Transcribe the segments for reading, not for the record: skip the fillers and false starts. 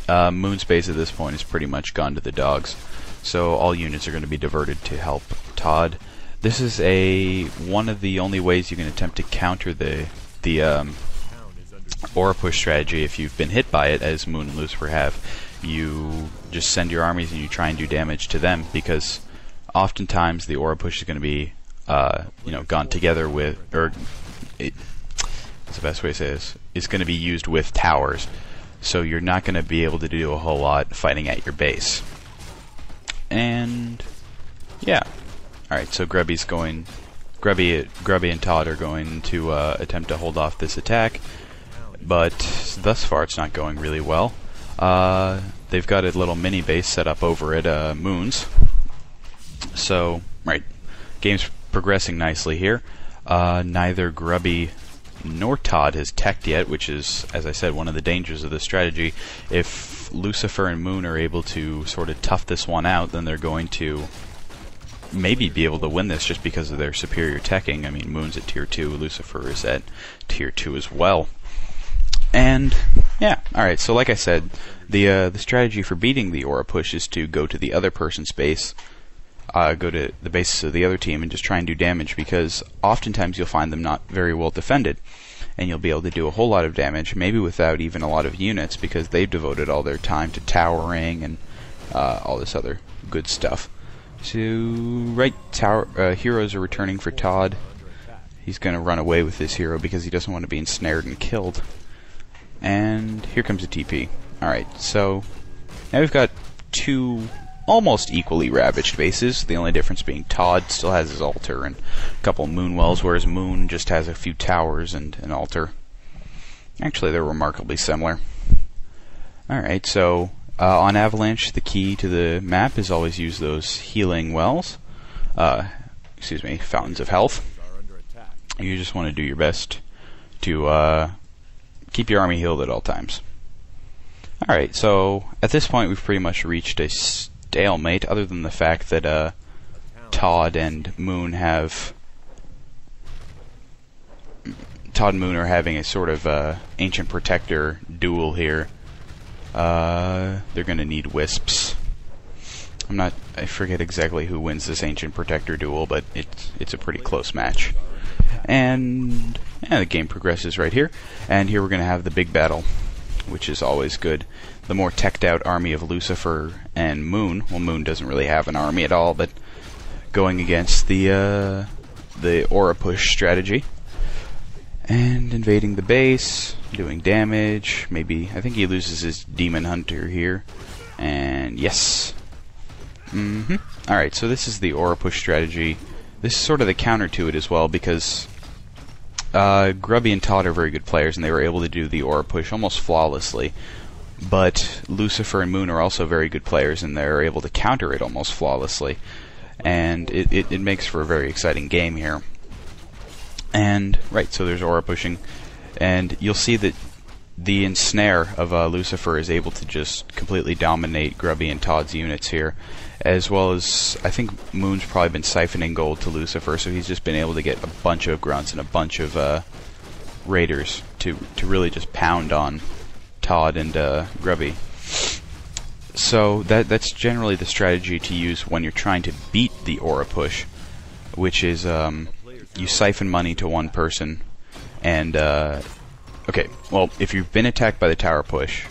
Moon's base at this point is pretty much gone to the dogs, so all units are going to be diverted to help Todd. This is one of the only ways you can attempt to counter the aura push strategy if you've been hit by it, as Moon and Lucifer have. You just send your armies and you try and do damage to them, because oftentimes the aura push is going to be gone together with, what's the best way to say this? It's going to be used with towers, so you're not going to be able to do a whole lot fighting at your base. And yeah, all right. So Grubby and Todd are going to attempt to hold off this attack, but thus far it's not going really well. They've got a little mini base set up over at Moon's. So right, game's progressing nicely here. Neither Grubby nor Todd has teched yet, which is, as I said, one of the dangers of this strategy. If Lucifer and Moon are able to sort of tough this one out, then they're going to maybe be able to win this just because of their superior teching. I mean, Moon's at tier 2, Lucifer is at tier 2 as well. And yeah, alright, so like I said, the strategy for beating the aura push is to go to the other person's base, go to the bases of the other team and just try and do damage, because oftentimes you'll find them not very well defended, and you'll be able to do a whole lot of damage, maybe without even a lot of units, because they've devoted all their time to towering and all this other good stuff. So, right, heroes are returning for Todd. He's going to run away with this hero because he doesn't want to be ensnared and killed. And here comes a TP. Alright, so now we've got two almost equally ravaged bases, the only difference being Todd still has his altar and a couple moon wells, whereas Moon just has a few towers and an altar. Actually, they're remarkably similar. Alright, so on Avalanche, the key to the map is always use those healing wells. Fountains of health. You just want to do your best to keep your army healed at all times. Alright, so at this point we've pretty much reached a stalemate, other than the fact that Todd and Moon are having a sort of ancient protector duel here. They're going to need wisps. I forget exactly who wins this ancient protector duel, but it's a pretty close match. And the game progresses right here. And here we're going to have the big battle, which is always good. The more teched out army of Lucifer and Moon, well, Moon doesn't really have an army at all, but going against the aura push strategy. And invading the base, doing damage. Maybe, I think he loses his demon hunter here. And yes. Alright, so this is the aura push strategy. This is sort of the counter to it as well, because Grubby and Todd are very good players, and they were able to do the aura push almost flawlessly. But Lucifer and Moon are also very good players, and they're able to counter it almost flawlessly. And it makes for a very exciting game here. And, right, so there's aura pushing. And you'll see that the ensnare of Lucifer is able to just completely dominate Grubby and Todd's units here. As well as, I think Moon's probably been siphoning gold to Lucifer, so he's just been able to get a bunch of grunts and a bunch of raiders to really just pound on Todd and Grubby. So that's generally the strategy to use when you're trying to beat the aura push, which is you siphon money to one person, and okay, well, if you've been attacked by the tower push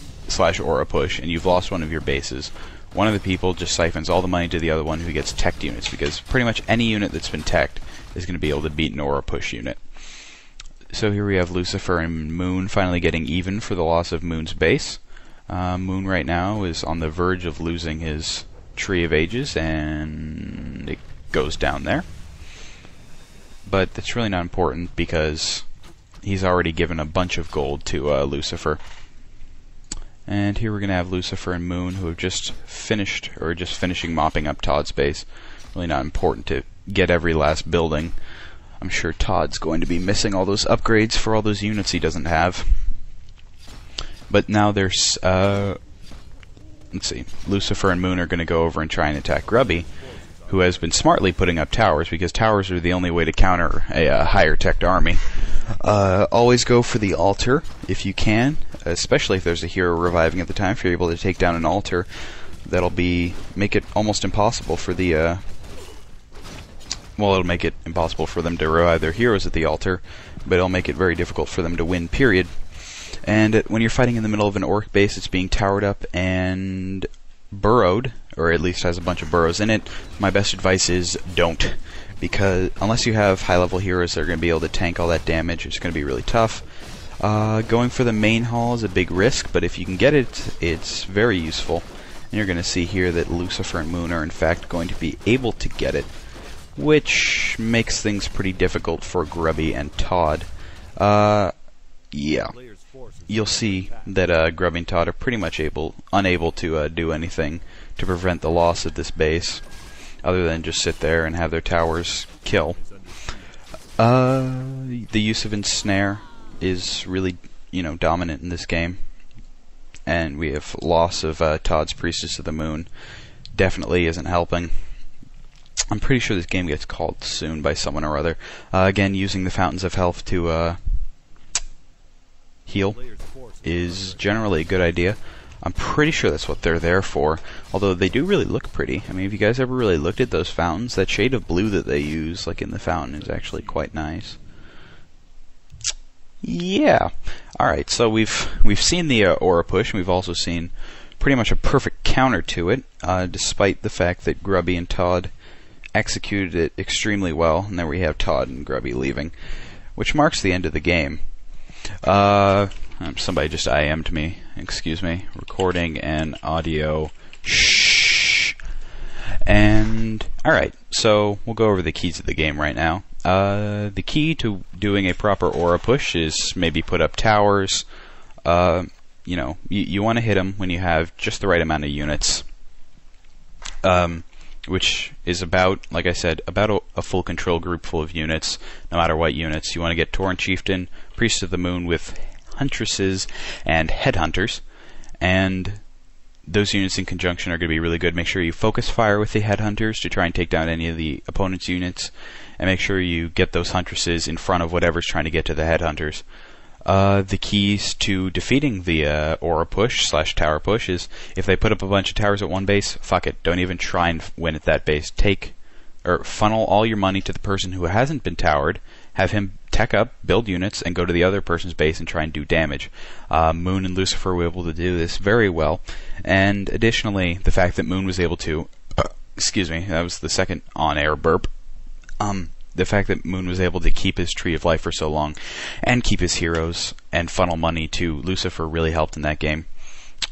/ aura push and you've lost one of your bases, one of the people just siphons all the money to the other one who gets teched units, because pretty much any unit that's been teched is going to be able to beat an aura push unit. So here we have Lucifer and Moon finally getting even for the loss of Moon's base. Moon right now is on the verge of losing his Tree of Ages, and it goes down there. But that's really not important, because he's already given a bunch of gold to Lucifer. And here we're going to have Lucifer and Moon, who have just finished, or just finishing mopping up Todd's base. Really not important to get every last building. I'm sure Todd's going to be missing all those upgrades for all those units he doesn't have. But now there's, let's see, Lucifer and Moon are going to go over and try and attack Grubby. who has been smartly putting up towers, because towers are the only way to counter a higher tech army. Always go for the altar if you can, especially if there's a hero reviving at the time. If you're able to take down an altar, that'll make it almost impossible for the well, it'll make it impossible for them to revive their heroes at the altar, but it'll make it very difficult for them to win, period. And when you're fighting in the middle of an orc base, it's being towered up and burrowed, or at least has a bunch of burrows in it, my best advice is don't. Because unless you have high-level heroes that are going to be able to tank all that damage, it's going to be really tough. Going for the main hall is a big risk, but if you can get it, it's very useful. And you're going to see here that Lucifer and Moon are in fact going to be able to get it, which makes things pretty difficult for Grubby and Todd. Yeah. You'll see that Grubby and Todd are pretty much unable to do anything to prevent the loss of this base, other than just sit there and have their towers kill. The use of Ensnare is really, dominant in this game. And we have loss of Todd's Priestess of the Moon. Definitely isn't helping. I'm pretty sure this game gets called soon by someone or other. Again, using the Fountains of Health to heal is generally a good idea. I'm pretty sure that's what they're there for, although they do really look pretty. I mean, have you guys ever really looked at those fountains? That shade of blue that they use, like in the fountain, is actually quite nice. Yeah. Alright, so we've seen the aura push, and we've also seen pretty much a perfect counter to it, despite the fact that Grubby and Todd executed it extremely well, and then we have Todd and Grubby leaving, which marks the end of the game. Somebody just IM'd me. Excuse me. Recording and audio. Shh. And alright, so we'll go over the keys of the game right now. The key to doing a proper aura push is maybe put up towers. You want to hit them when you have just the right amount of units. Which is about, like I said, about a full control group full of units, no matter what units. You want to get Tauren Chieftain, Priest of the Moon with Huntresses and Headhunters, and those units in conjunction are going to be really good. Make sure you focus fire with the Headhunters to try and take down any of the opponent's units, and make sure you get those Huntresses in front of whatever's trying to get to the Headhunters. The keys to defeating the aura push / tower push is if they put up a bunch of towers at one base, fuck it, don't even try and win at that base. Funnel all your money to the person who hasn't been towered, have him tech up, build units, and go to the other person's base and try and do damage. Moon and Lucifer were able to do this very well, and additionally, the fact that Moon was able to excuse me, that was the second on-air burp. The fact that Moon was able to keep his Tree of Life for so long, and keep his heroes, and funnel money to Lucifer really helped in that game.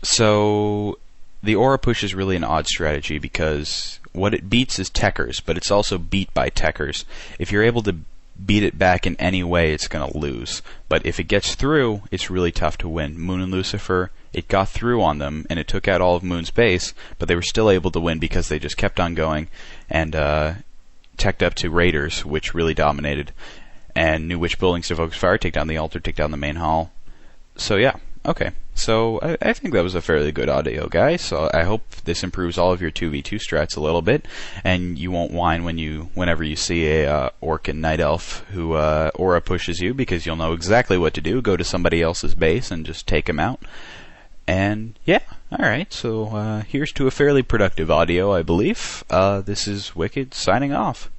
So, the aura push is really an odd strategy, because what it beats is techers, but it's also beat by techers. If you're able to beat it back in any way, it's going to lose. But if it gets through, it's really tough to win. Moon and Lucifer, it got through on them, and it took out all of Moon's base, but they were still able to win because they just kept on going, and teched up to Raiders, which really dominated, and knew which buildings to focus fire, take down the altar, take down the main hall. So yeah, okay. So I think that was a fairly good audio, guys. So I hope this improves all of your 2v2 strats a little bit, and you won't whine whenever you see a orc and night elf who aura pushes you, because you'll know exactly what to do. Go to somebody else's base and just take them out. And yeah, alright, so here's to a fairly productive audio, I believe. This is Wicked signing off.